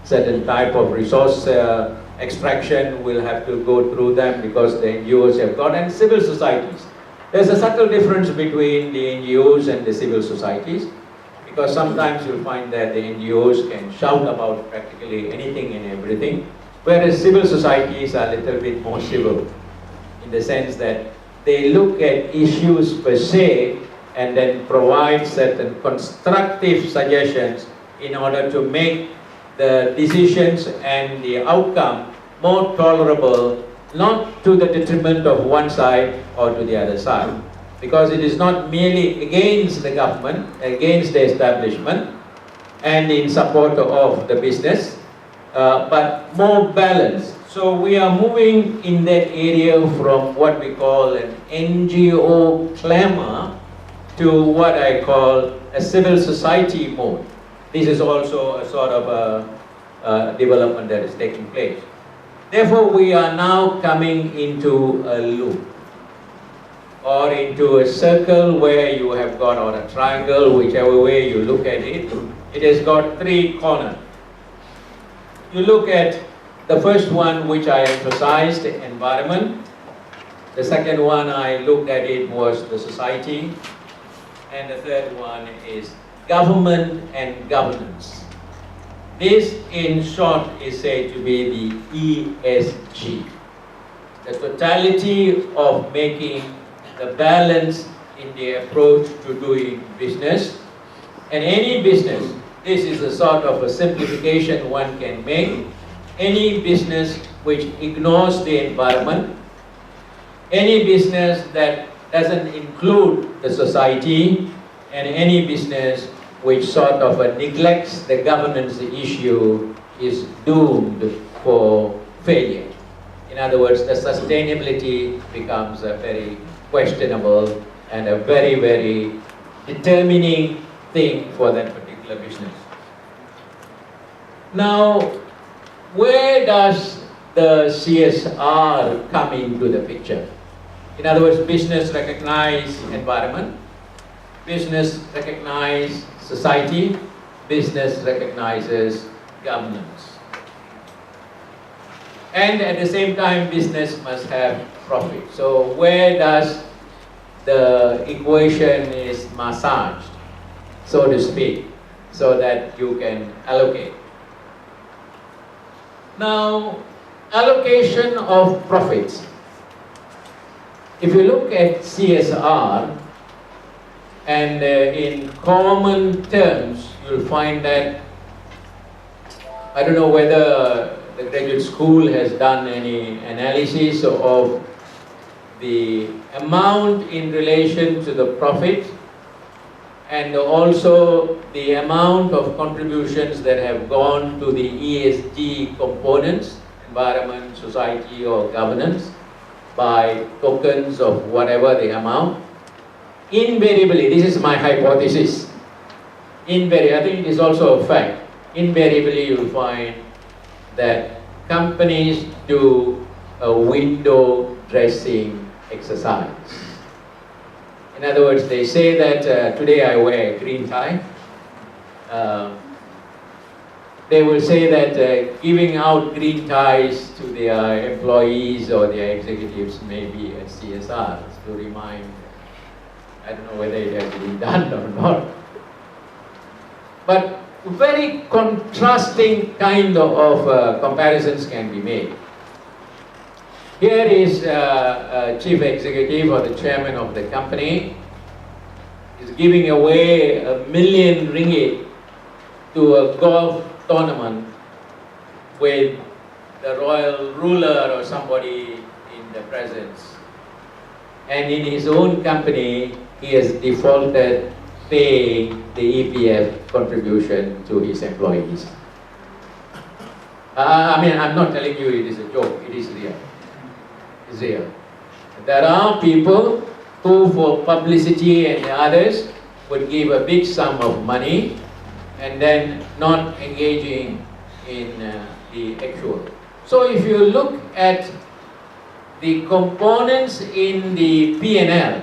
certain type of resource extraction will have to go through them because the NGOs have got, and civil societies. There's a subtle difference between the NGOs and the civil societies, because sometimes you'll find that the NGOs can shout about practically anything and everything, whereas civil societies are a little bit more civil, in the sense that they look at issues per se and then provide certain constructive suggestions in order to make the decisions and the outcome more tolerable, not to the detriment of one side or to the other side. Because it is not merely against the government, against the establishment, and in support of the business, but more balanced. So we are moving in that area from what we call an NGO clamor to what I call a civil society mode. This is also a sort of a development that is taking place. Therefore, we are now coming into a loop, or into a circle where you have got, or a triangle, whichever way you look at it. It has got three corners. You look at the first one, which I emphasized, the environment. The second one I looked at it was the society. And the third one is government and governance. This, in short, is said to be the ESG. The totality of making the balance in the approach to doing business. And any business, this is a sort of a simplification one can make. Any business which ignores the environment, any business that doesn't include the society, and any business which sort of neglects the governance issue is doomed for failure. In other words, the sustainability becomes a very questionable and a very, very determining thing for that particular business. Now, where does the CSR come into the picture? In other words, business recognize environment, business recognize society, business recognizes governance. And at the same time, business must have profit. So where does the equation is massaged, so to speak, so that you can allocate? Now, allocation of profits. If you look at CSR, and in common terms, you'll find that, I don't know whether the graduate school has done any analysis of the amount in relation to the profit, and also the amount of contributions that have gone to the ESG components, environment, society, or governance, by tokens of whatever the amount. Invariably, this is my hypothesis, invariably, I think it is also a fact, invariably you'll find that companies do a window dressing exercise. In other words, they say that today I wear a green tie. They will say that giving out green ties to their employees or their executives may be a CSR, to remind, I don't know whether it has been done or not. But very contrasting kind of comparisons can be made. Here is a chief executive or the chairman of the company is giving away R1 million to a golf tournament with the royal ruler or somebody in the presence. And in his own company, he has defaulted paying the EPF contribution to his employees. I mean, I'm not telling you it is a joke, it is real. It's real. There are people who, for publicity and others, would give a big sum of money and then not engaging in the actual. So if you look at the components in the P&L,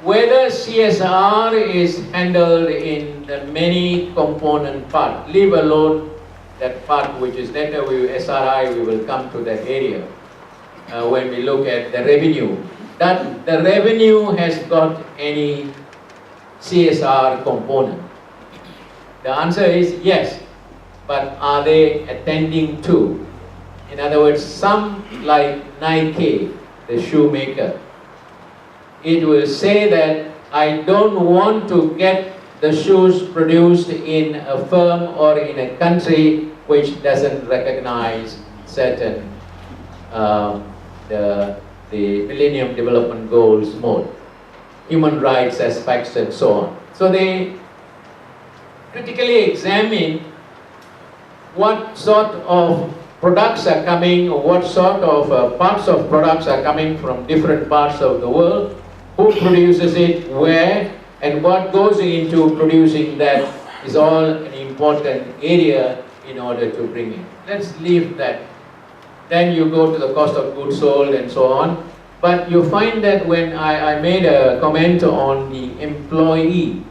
whether CSR is handled in the many component part, leave alone that part which is later SRI, we will come to that area when we look at the revenue. That the revenue has got any CSR component. The answer is yes, but are they attending to? In other words, some like Nike, the shoemaker, it will say that I don't want to get the shoes produced in a firm or in a country which doesn't recognize certain the Millennium Development Goals mode, human rights aspects and so on. So they critically examine what sort of products are coming, or what sort of parts of products are coming from different parts of the world, who produces it, where, and what goes into producing that is all an important area in order to bring in. Let's leave that. Then you go to the cost of goods sold and so on. But you find that when I made a comment on the employee,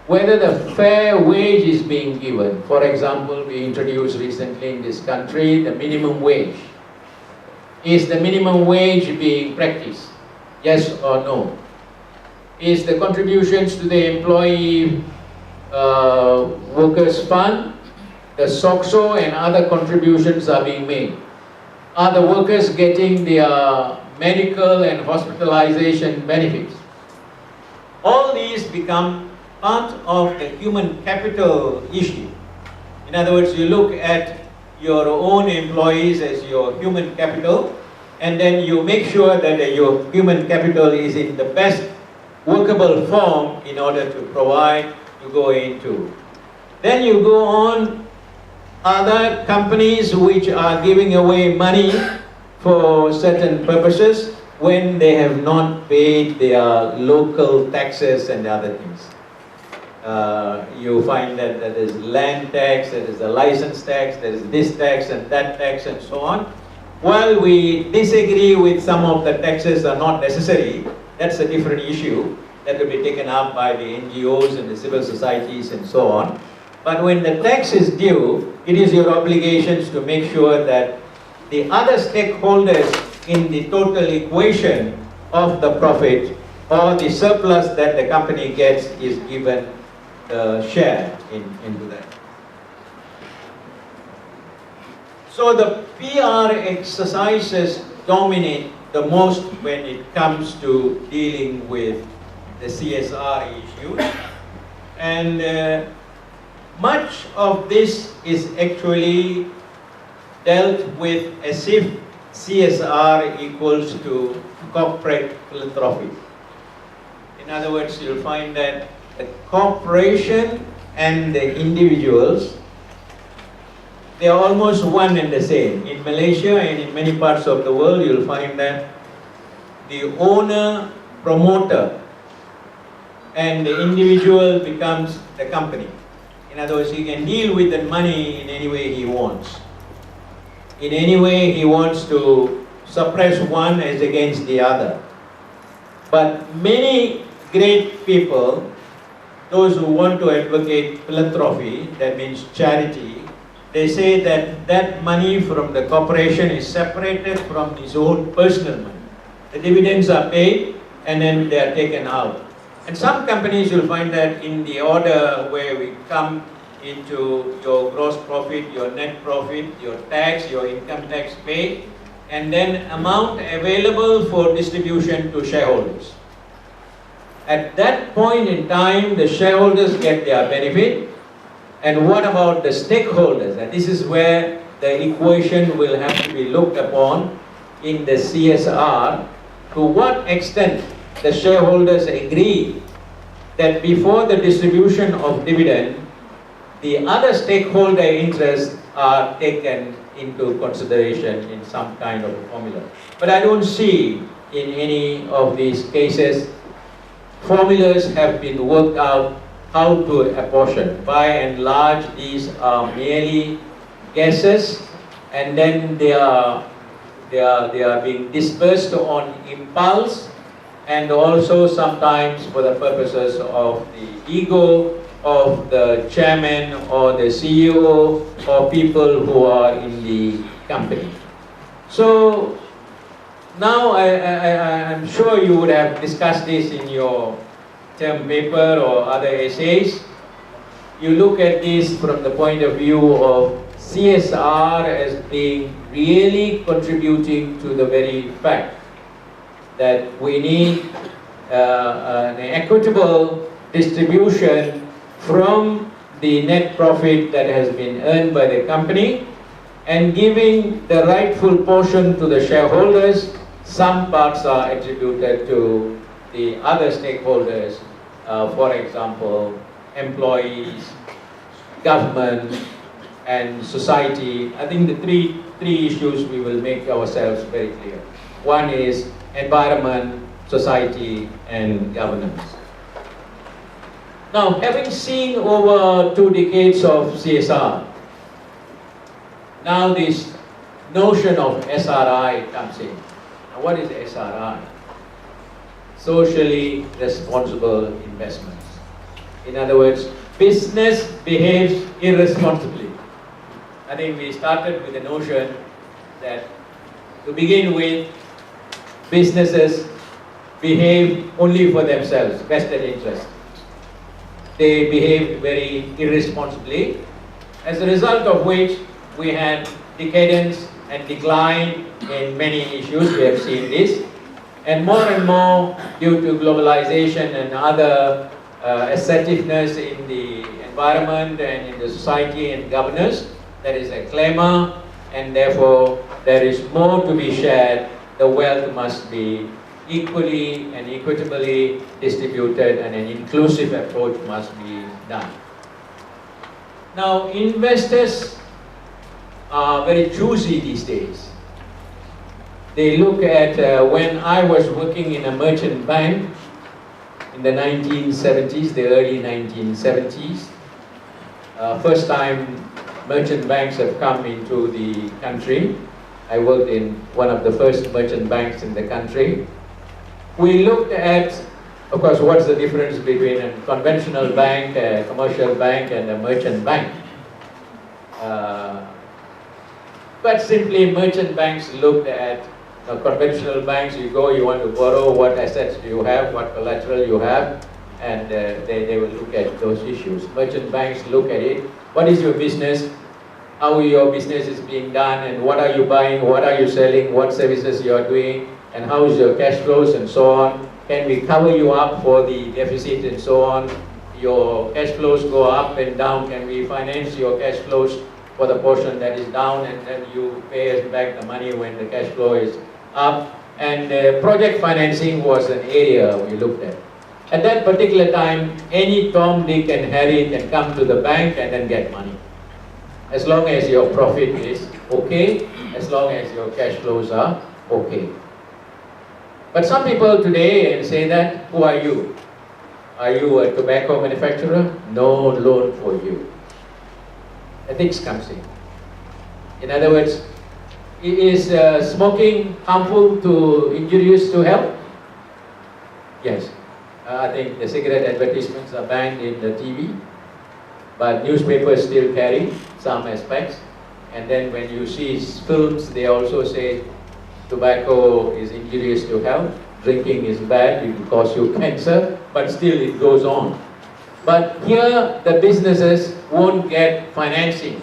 whether the fair wage is being given. For example, we introduced recently in this country the minimum wage. Is the minimum wage being practiced? Yes or no? Is the contributions to the employee workers fund, the SOCSO and other contributions are being made? Are the workers getting their medical and hospitalization benefits? All these become part of the human capital issue. In other words, you look at your own employees as your human capital, and then you make sure that your human capital is in the best workable form in order to provide, to go into. Then you go on other companies which are giving away money for certain purposes when they have not paid their local taxes and other things. You find that there is land tax, there is a license tax, there is this tax and that tax and so on. While we disagree with some of the taxes are not necessary, that's a different issue that will be taken up by the NGOs and the civil societies and so on. But when the tax is due, it is your obligations to make sure that the other stakeholders in the total equation of the profit or the surplus that the company gets is given the share into that. So the PR exercises dominate the most when it comes to dealing with the CSR issues, and much of this is actually dealt with as if CSR equals to corporate philanthropy. In other words, you'll find that the corporation and the individuals, they are almost one and the same. In Malaysia and in many parts of the world, you'll find that the owner, promoter, and the individual becomes the company. In other words, he can deal with the money in any way he wants. In any way he wants to suppress one as against the other. But many great people, those who want to advocate philanthropy, that means charity, they say that that money from the corporation is separated from his own personal money. The dividends are paid and then they are taken out. And some companies you'll find that in the order where we come into your gross profit, your net profit, your tax, your income tax paid, and then amount available for distribution to shareholders. At that point in time, the shareholders get their benefit. And what about the stakeholders? And this is where the equation will have to be looked upon in the CSR. To what extent the shareholders agree that before the distribution of dividend, the other stakeholder interests are taken into consideration in some kind of formula. But I don't see in any of these cases formulas have been worked out how to apportion. By and large, these are merely guesses, and then they are being dispersed on impulse, and also sometimes for the purposes of the ego of the chairman or the CEO or people who are in the company. So now I'm sure you would have discussed this in your term paper or other essays. You look at this from the point of view of CSR as being really contributing to the very fact that we need an equitable distribution from the net profit that has been earned by the company and giving the rightful portion to the shareholders. Some parts are attributed to the other stakeholders, for example, employees, government, and society. I think the three issues we will make ourselves very clear. One is environment, society, and governance. Now, having seen over 2 decades of CSR, now this notion of SRI comes in. Now, what is SRI? Socially responsible investments. In other words, business behaves irresponsibly. I think we started with the notion that to begin with, businesses behave only for themselves, vested interest. They behaved very irresponsibly, as a result of which we had decadence and decline in many issues. We have seen this, and more due to globalization and other assertiveness in the environment and in the society and governance, there is a clamor, and therefore there is more to be shared. The wealth must be equally and equitably distributed, and an inclusive approach must be done. Now, investors are very choosy these days. They look at, when I was working in a merchant bank in the 1970s, the early 1970s, first time merchant banks have come into the country. I worked in one of the first merchant banks in the country. We looked at, of course, what's the difference between a conventional bank, a commercial bank, and a merchant bank. But simply, merchant banks looked at conventional banks. You go, you want to borrow, what assets do you have, what collateral you have, and they will look at those issues. Merchant banks look at it. What is your business? How your business is being done, and what are you buying, what are you selling, what services you are doing, and how is your cash flows, and so on. Can we cover you up for the deficit, and so on? Your cash flows go up and down. Can we finance your cash flows for the portion that is down, and then you pay us back the money when the cash flow is up? And project financing was an area we looked at. At that particular time, any Tom, Dick, and Harry can come to the bank and then get money, as long as your profit is okay, as long as your cash flows are okay. But some people today say that, who are you? Are you a tobacco manufacturer? No loan for you. Ethics comes in. In other words, is smoking harmful to, injurious to health? Yes. I think the cigarette advertisements are banned in the TV, but newspapers still carry some aspects. And then when you see films, they also say tobacco is injurious to health, drinking is bad, it will cause you cancer, but still it goes on. But here, the businesses won't get financing.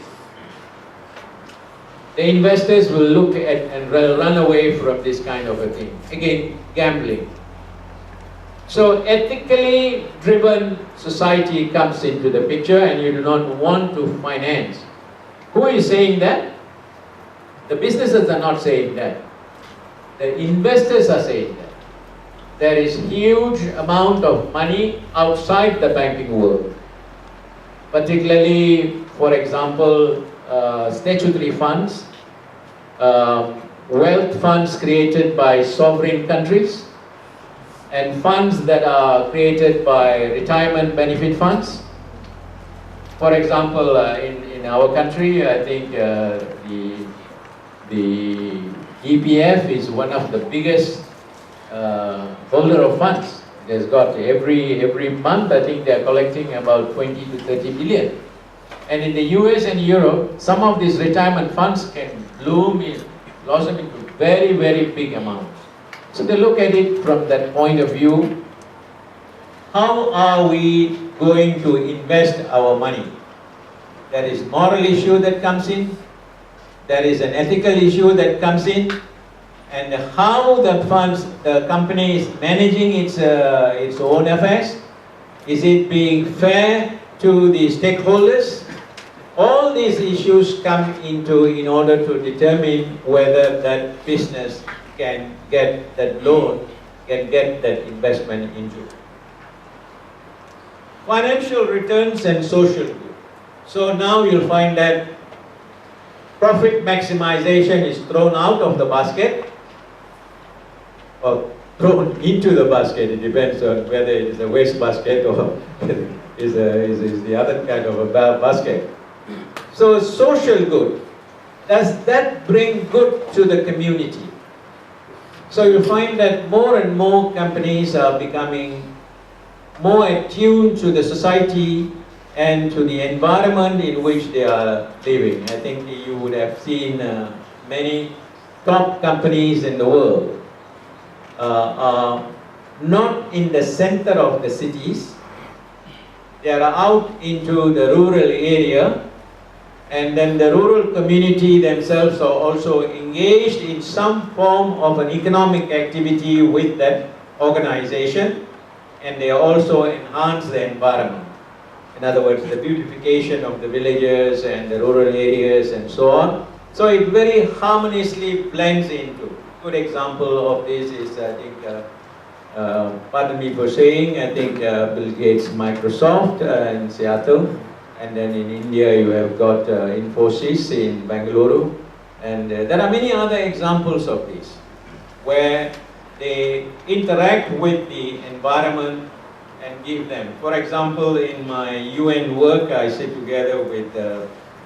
The investors will look at and run away from this kind of a thing. Again, gambling. So ethically driven society comes into the picture, and you do not want to finance. Who is saying that? The businesses are not saying that. The investors are saying that. There is huge amount of money outside the banking world. Particularly, for example, statutory funds, wealth funds created by sovereign countries, and funds that are created by retirement benefit funds. For example, in our country, I think the EPF is one of the biggest holder of funds. It has got every month, I think they are collecting about 20 to 30 billion. And in the US and Europe, some of these retirement funds can blossom into very, very big amounts. So they look at it from that point of view. How are we going to invest our money? There is moral issue that comes in. There is an ethical issue that comes in. And how the company is managing its own affairs. Is it being fair to the stakeholders? All these issues come into in order to determine whether that business can get that loan, can get that investment into. Financial returns and social good. So now you'll find that profit maximization is thrown out of the basket, or thrown into the basket. It depends on whether it is a waste basket or is the other kind of a basket. So social good, does that bring good to the community? So you find that more and more companies are becoming more attuned to the society and to the environment in which they are living. I think you would have seen many top companies in the world are not in the center of the cities. They are out into the rural area, and then the rural community themselves are also engaged in some form of an economic activity with that organization, and they also enhance the environment. In other words, the beautification of the villages and the rural areas and so on. So it very harmoniously blends into. Good example of this is, I think, pardon me for saying, I think Bill Gates' Microsoft in Seattle, and then in India you have got Infosys in Bangalore, and there are many other examples of this, where they interact with the environment and give them. For example, in my UN work, I sit together with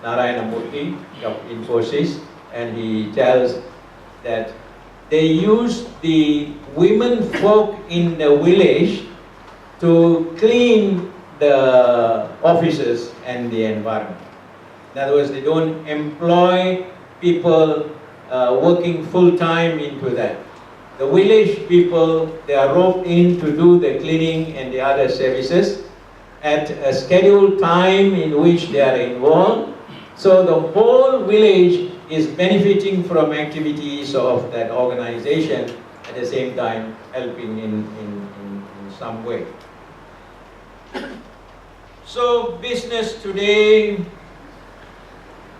Narayana Murthy of Infosys, and he tells that they use the women folk in the village to clean the offices and the environment. In other words, they don't employ people working full-time into that. The village people, they are roped in to do the cleaning and the other services at a scheduled time in which they are involved. So the whole village is benefiting from activities of that organization, at the same time helping in some way. So business today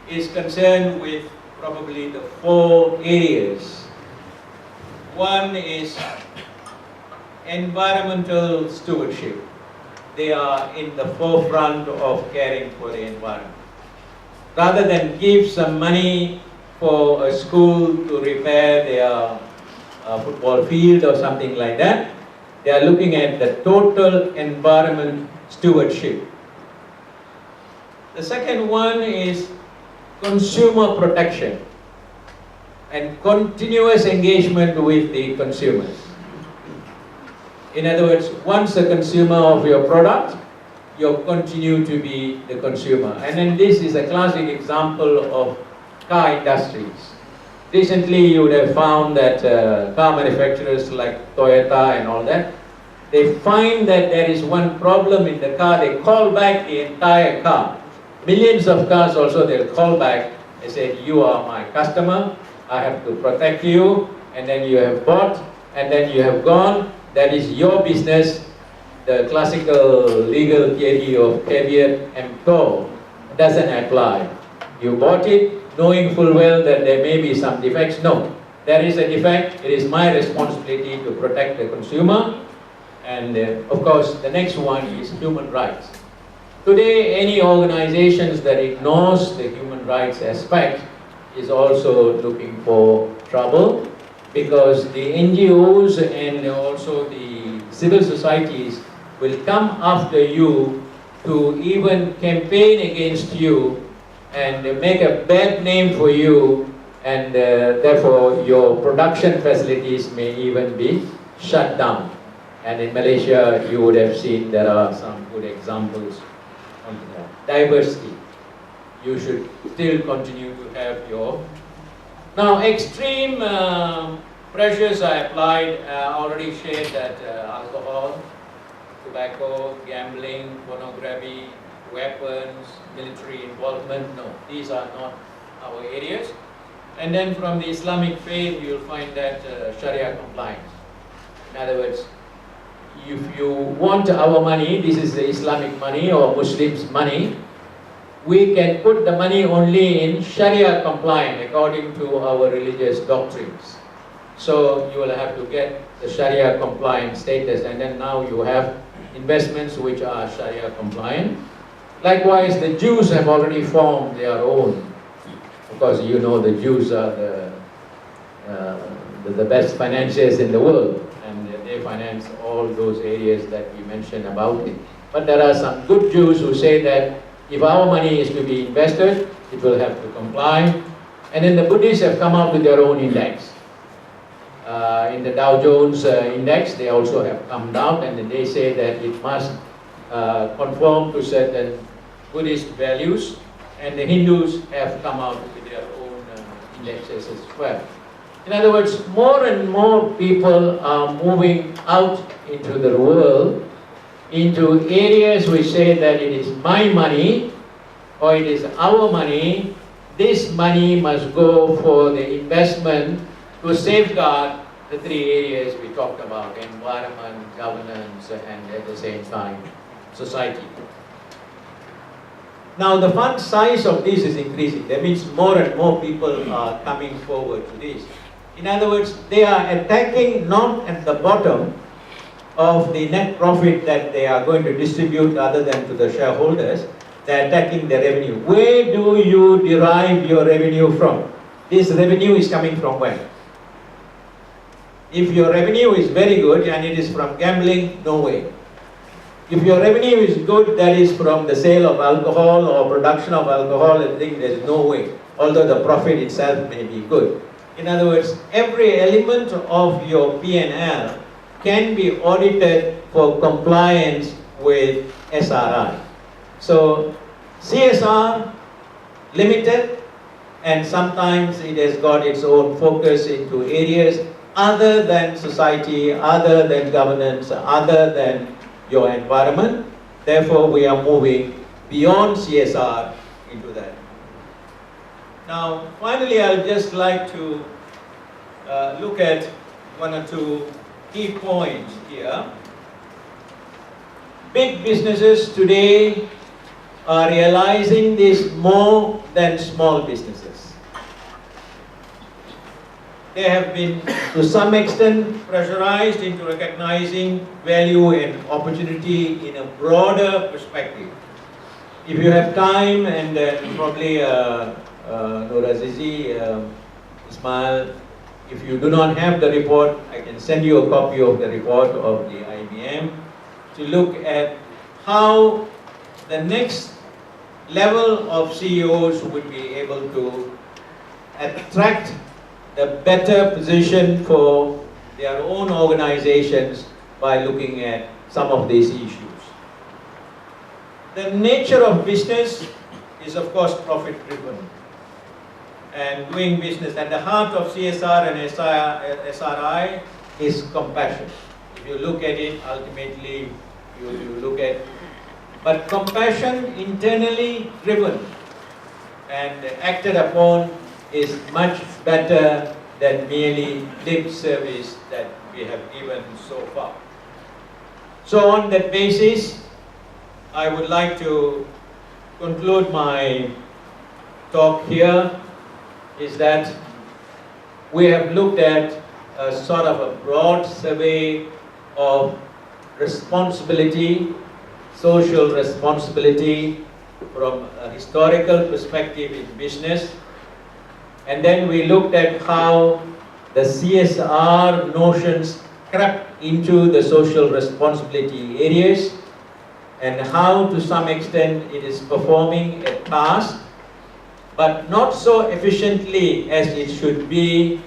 is concerned with probably the 4 areas. One is environmental stewardship. They are in the forefront of caring for the environment. Rather than give some money for a school to repair their football field or something like that, they are looking at the total environment stewardship. The second one is consumer protection and continuous engagement with the consumers. In other words, once a consumer of your product, you continue to be the consumer. And then this is a classic example of car industries. Recently you would have found that car manufacturers like Toyota and all that, they find that there is one problem in the car, they call back the entire car. Millions of cars also they'll call back, they say, you are my customer, I have to protect you, and then you have bought, and then you have gone, that is your business. The classical legal theory of caveat emptor doesn't apply. You bought it knowing full well that there may be some defects. No, there is a defect, it is my responsibility to protect the consumer. And of course, the next one is human rights. Today, any organizations that ignores the human rights aspect is also looking for trouble, because the NGOs and also the civil societies will come after you to even campaign against you and make a bad name for you, and therefore your production facilities may even be shut down. And in Malaysia, you would have seen there are some good examples on diversity. You should still continue to have your... Now, extreme pressures are applied. Already shared that alcohol, tobacco, gambling, pornography, weapons, military involvement. No, these are not our areas. And then from the Islamic faith, you'll find that Sharia compliance. In other words, if you want our money, this is the Islamic money or Muslims' money, we can put the money only in Sharia compliant according to our religious doctrines. So you will have to get the Sharia compliant status, and then now you have investments which are Sharia compliant. Likewise, the Jews have already formed their own. Of course, you know the Jews are the best financiers in the world, and they finance all those areas that we mentioned about it. But there are some good Jews who say that if our money is to be invested, it will have to comply. And then the Buddhists have come out with their own index. In the Dow Jones index, they also have come down, and they say that it must conform to certain Buddhist values, and the Hindus have come out with their own indexes as well. In other words, more and more people are moving out into the world, into areas which say that it is my money or it is our money. This money must go for the investment to safeguard the three areas we talked about: environment, governance, and at the same time, society. Now the fund size of this is increasing. That means more and more people are coming forward to this. In other words, they are attacking not at the bottom of the net profit that they are going to distribute other than to the shareholders. They are attacking the revenue. Where do you derive your revenue from? This revenue is coming from where? If your revenue is very good and it is from gambling, no way. If your revenue is good, that is from the sale of alcohol or production of alcohol, I think there is no way, although the profit itself may be good. In other words, every element of your P&L can be audited for compliance with SRI. So CSR, limited, and sometimes it has got its own focus into areas other than society, other than governance, other than your environment. Therefore, we are moving beyond CSR into that. Now, finally, I'd just like to look at one or two key points here. Big businesses today are realizing this more than small businesses. They have been, to some extent, pressurized into recognizing value and opportunity in a broader perspective. If you have time, and probably Nur Azizi, Ismail, if you do not have the report, I can send you a copy of the report of the IBM to look at how the next level of CEOs would be able to attract the better position for their own organizations by looking at some of these issues. The nature of business is, of course, profit-driven. And doing business at the heart of CSR and SRI is compassion. If you look at it, ultimately, you look at, but compassion internally driven and acted upon is much better than merely lip service that we have given so far. So on that basis, I would like to conclude my talk here, is that we have looked at a sort of a broad survey of responsibility, social responsibility from a historical perspective in business. And then we looked at how the CSR notions crept into the social responsibility areas and how to some extent it is performing a task, but not so efficiently as it should be,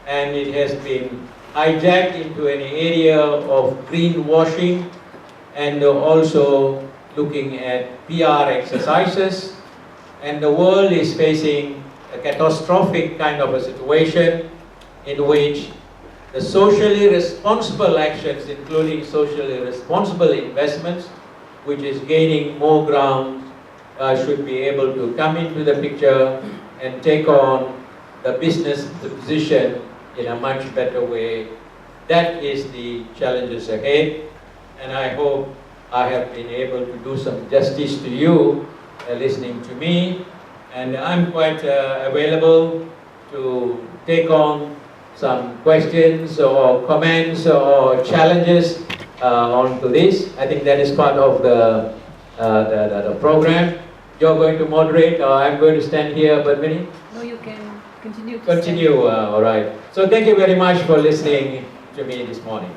and it has been hijacked into an area of greenwashing and also looking at PR exercises. And the world is facing a catastrophic kind of a situation in which the socially responsible actions, including socially responsible investments, which is gaining more ground, should be able to come into the picture and take on the business position in a much better way. That is the challenges ahead, and I hope I have been able to do some justice to you listening to me, and I'm quite available to take on some questions or comments or challenges onto this. I think that is part of the program. You're going to moderate, or I'm going to stand here, but Vinny? No, you can continue to Continue, all right. So thank you very much for listening to me this morning.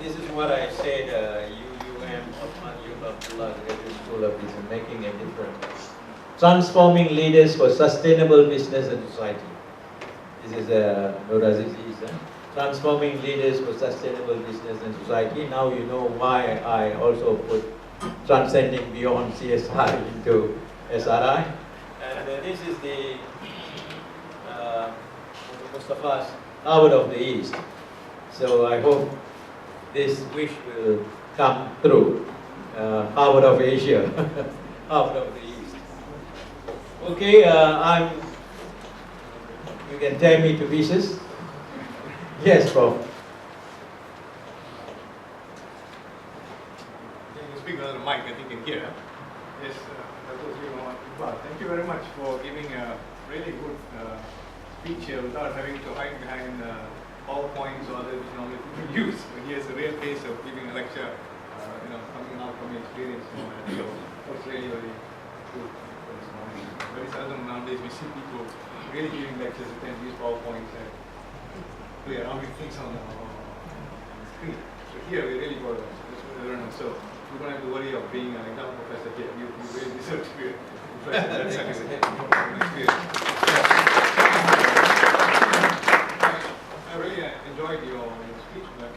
This is what I said, UUM, Osman Abdullah Graduate School of Business, making a difference. Transforming leaders for sustainable business and society. This is Nur Aziz's, Transforming leaders for sustainable business and society. Now you know why I also put Transcending beyond CSR into SRI. And this is the Mustafa's Harvard of the East. So I hope this wish will come through. Harvard of Asia, Harvard of the East. Okay, you can tear me to pieces. Yes, Prof. Can you speak another mic? I think you can hear. Yes, that was Iqbal. Thank you very much for giving a really good speech here without having to hide behind PowerPoints or other which normally people use. But here's a real case of giving a lecture, coming out from experience. So that's really very good for this morning. Very seldom nowadays we see people really giving lectures who can use PowerPoints and play around with things on the screen. So here we really got to learn. So you don't have to worry of being an exam professor here. You really deserve to be a professor. That's experience. I really enjoyed your speech. But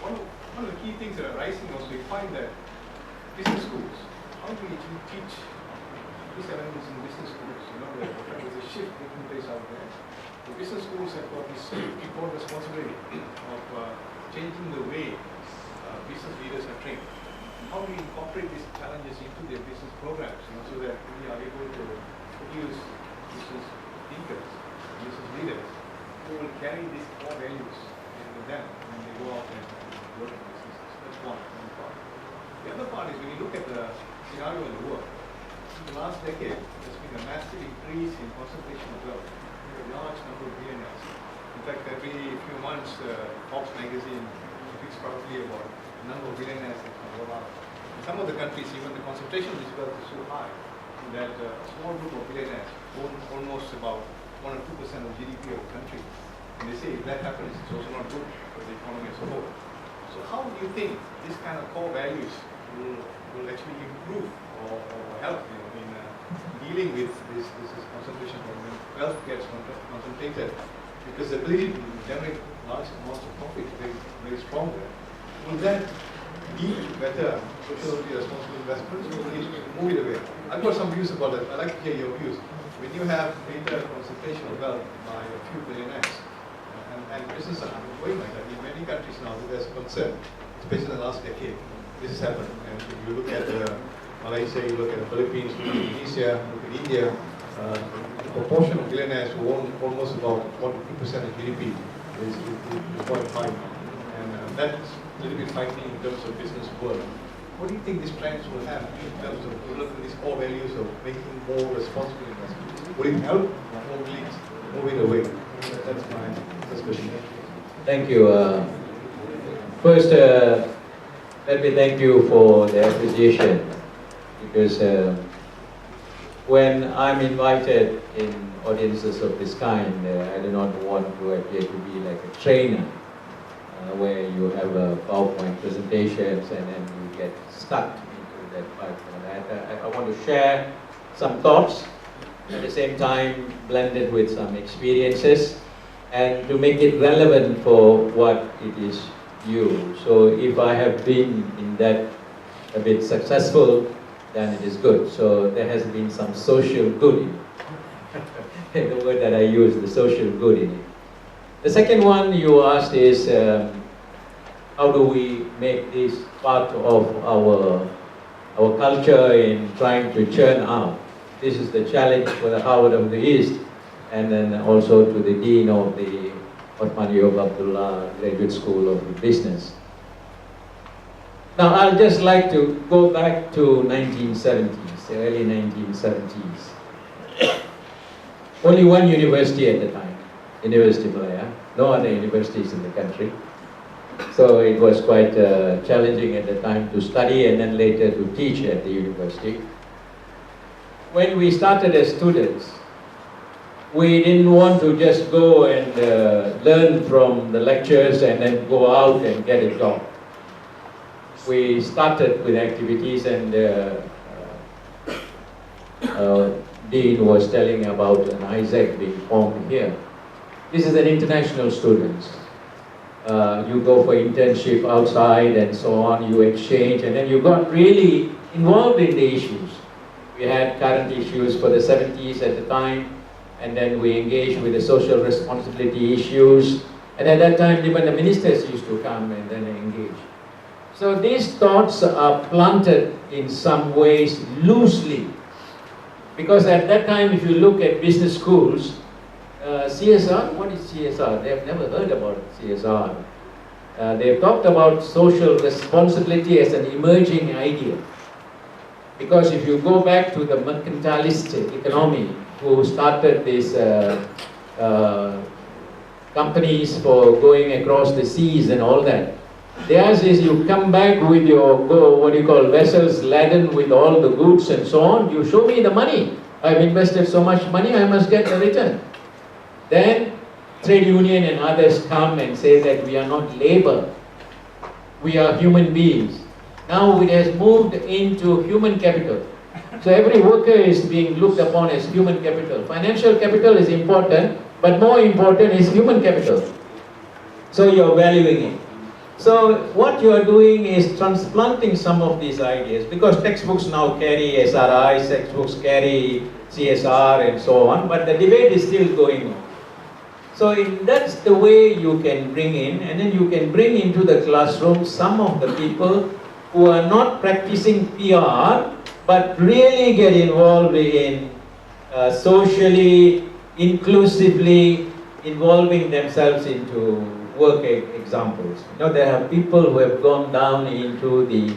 one of the key things that are rising was we find that business schools, how do we teach these elements in business schools? You know, there's a shift taking place out there. The business schools have got this important responsibility of changing the way business leaders are trained. How do we incorporate these challenges into their business programs, so that we are able to produce business thinkers, business leaders who will carry these core values with them when they go out and work in businesses. That's one part. The other part is when you look at the scenario in the world, in the last decade, there's been a massive increase in concentration of wealth. A large number of billionaires. In fact, every few months, Forbes magazine speaks proudly about the number of billionaires that come about. In some of the countries, even the concentration of this wealth is so high that a small group of billionaires own almost about 1 or 2% of GDP of the country. And they say if that happens, it's also not good for the economy as a whole. So how do you think these kind of core values will actually improve or help in dealing with this concentration problem? Wealth gets concentrated because the ability to generate large amounts of profit is very, very strong there. Will that lead to better socially responsible investments, or will it move it away? I've got some views about that. I'd like to hear your views. When you have greater concentration of wealth by a few billionaires, and businesses are going like that in many countries now, there's concern, especially in the last decade. This has happened. And if you look at Malaysia, you look at the Philippines, look at Indonesia, look at India, the proportion of billionaires who own almost about 1 to 2% of GDP is quite high. And that's a little bit frightening in terms of business world. What do you think these trends will have in terms of developing these core values of making more responsible investments? Will it help or will it move it away? That's my first question. Thank you. First, let me thank you for the appreciation, because when I'm invited in audiences of this kind, I do not want to appear to be like a trainer, where you have a PowerPoint presentations and then you get stuck into that PowerPoint. I want to share some thoughts at the same time blended with some experiences, and to make it relevant for what it is you. So if I have been in that a bit successful, then it is good. So there has been some social good in it. The word that I use, the social good in it. The second one you asked is, how do we make this part of our culture in trying to churn out? This is the challenge for the Harvard of the East, and then also to the Dean of the Osman Yub Abdullah Graduate School of Business. Now, I'd just like to go back to 1970s, the early 1970s. Only one university at the time, University of Malaya, no other universities in the country. So it was quite challenging at the time to study and then later to teach at the university. When we started as students, we didn't want to just go and learn from the lectures and then go out and get a job. We started with activities, and Dean was telling about an ISAC being formed here. This is an international students. You go for internship outside and so on, you exchange, and then you got really involved in the issues. We had current issues for the 70s at the time, and then we engaged with the social responsibility issues, and at that time even the ministers used to come and then engage. So these thoughts are planted in some ways loosely, because at that time if you look at business schools, CSR, what is CSR? They have never heard about CSR. They've talked about social responsibility as an emerging idea. Because if you go back to the mercantilist economy, who started these companies for going across the seas and all that, theirs is you come back with your, what you call vessels laden with all the goods and so on, you show me the money. I've invested so much money, I must get a return. Then trade union and others come and say that we are not labor, we are human beings. Now it has moved into human capital. So every worker is being looked upon as human capital. Financial capital is important, but more important is human capital. So you're valuing it. So what you are doing is transplanting some of these ideas, because textbooks now carry SRI, textbooks carry CSR and so on, but the debate is still going on. So that's the way you can bring in, and then you can bring into the classroom some of the people who are not practicing PR, but really get involved in socially, inclusively involving themselves into work examples. You know, there are people who have gone down into the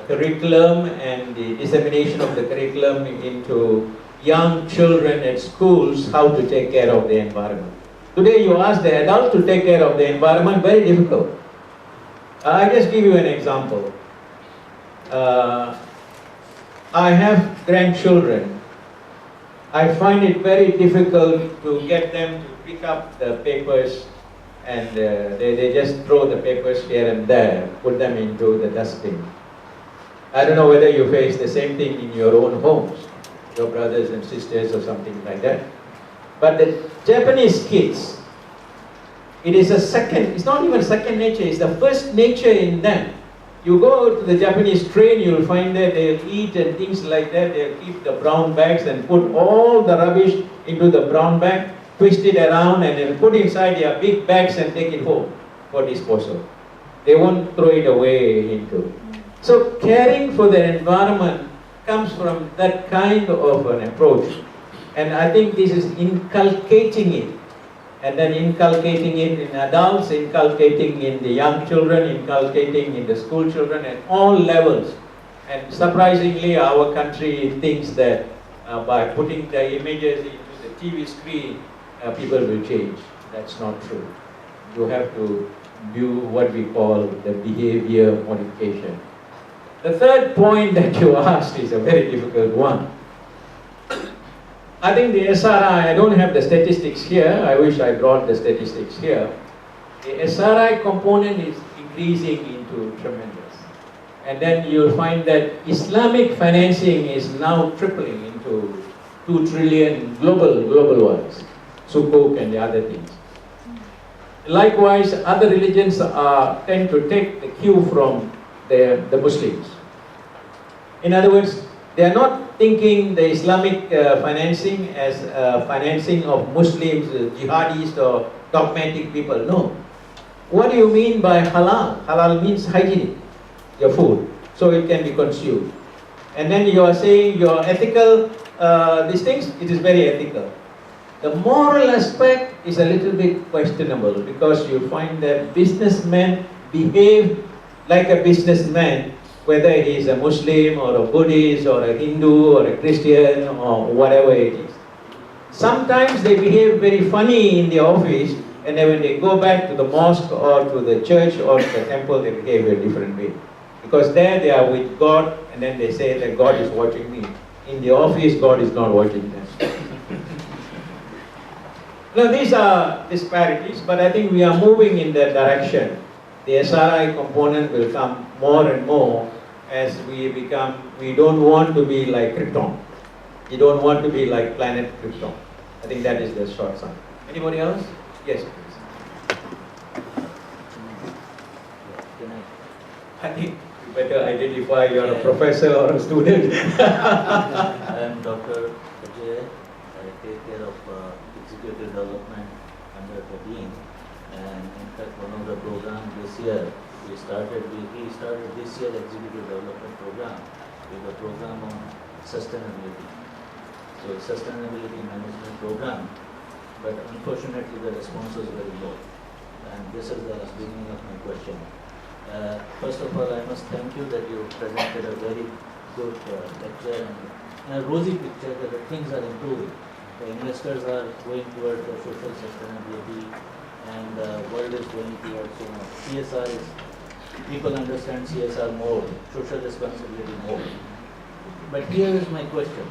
curriculum and the dissemination of the curriculum into young children at schools, how to take care of the environment. Today you ask the adult to take care of the environment, very difficult. I just give you an example. I have grandchildren. I find it very difficult to get them to pick up the papers, and they just throw the papers here and there, put them into the dustbin. I don't know whether you face the same thing in your own homes, your brothers and sisters or something like that. But the Japanese kids, it is a second, it's not even second nature, it's the first nature in them. You go to the Japanese train, you'll find that they'll eat and things like that. They'll keep the brown bags and put all the rubbish into the brown bag, twist it around, and then put inside their big bags and take it home for disposal. They won't throw it away into. So caring for the environment comes from that kind of an approach. And I think this is inculcating it. And then inculcating it in adults, inculcating in the young children, inculcating in the school children at all levels. And surprisingly, our country thinks that by putting the images into the TV screen, people will change. That's not true. You have to do what we call the behavior modification. The third point that you asked is a very difficult one. I think the SRI, I don't have the statistics here, I wish I brought the statistics here. The SRI component is increasing into tremendous. And then you'll find that Islamic financing is now tripling into 2 trillion global ones, sukuk and the other things. Likewise, other religions tend to take the cue from the Muslims. In other words, they are not thinking the Islamic financing as financing of Muslims, jihadis or dogmatic people. No. What do you mean by halal? Halal means hygienic, your food, so it can be consumed. And then you are saying your ethical, these things, it is very ethical. The moral aspect is a little bit questionable because you find that businessmen behave like a businessman, whether it is a Muslim or a Buddhist or a Hindu or a Christian or whatever it is. Sometimes they behave very funny in the office, and then when they go back to the mosque or to the church or to the temple, they behave a different way. Because there they are with God, and then they say that God is watching me. In the office, God is not watching them. Now these are disparities, but I think we are moving in that direction. The SRI component will come more and more as we don't want to be like Krypton. You don't want to be like planet Krypton. I think that is the short summary. Anybody else? Yes, please. I think you better identify you're a professor or a student. I am Dr. Ajay. I take care of executive development under the Dean. And in fact, one of the programs this year, he started this year executive development program with a program on sustainability. So sustainability management program, but unfortunately the response was very low. And this is the beginning of my question. First of all, I must thank you that you presented a very good lecture and a rosy picture that the things are improving. The investors are going towards the social sustainability, and the world is going towards, CSR is, people understand CSR more, social responsibility more. But here is my question.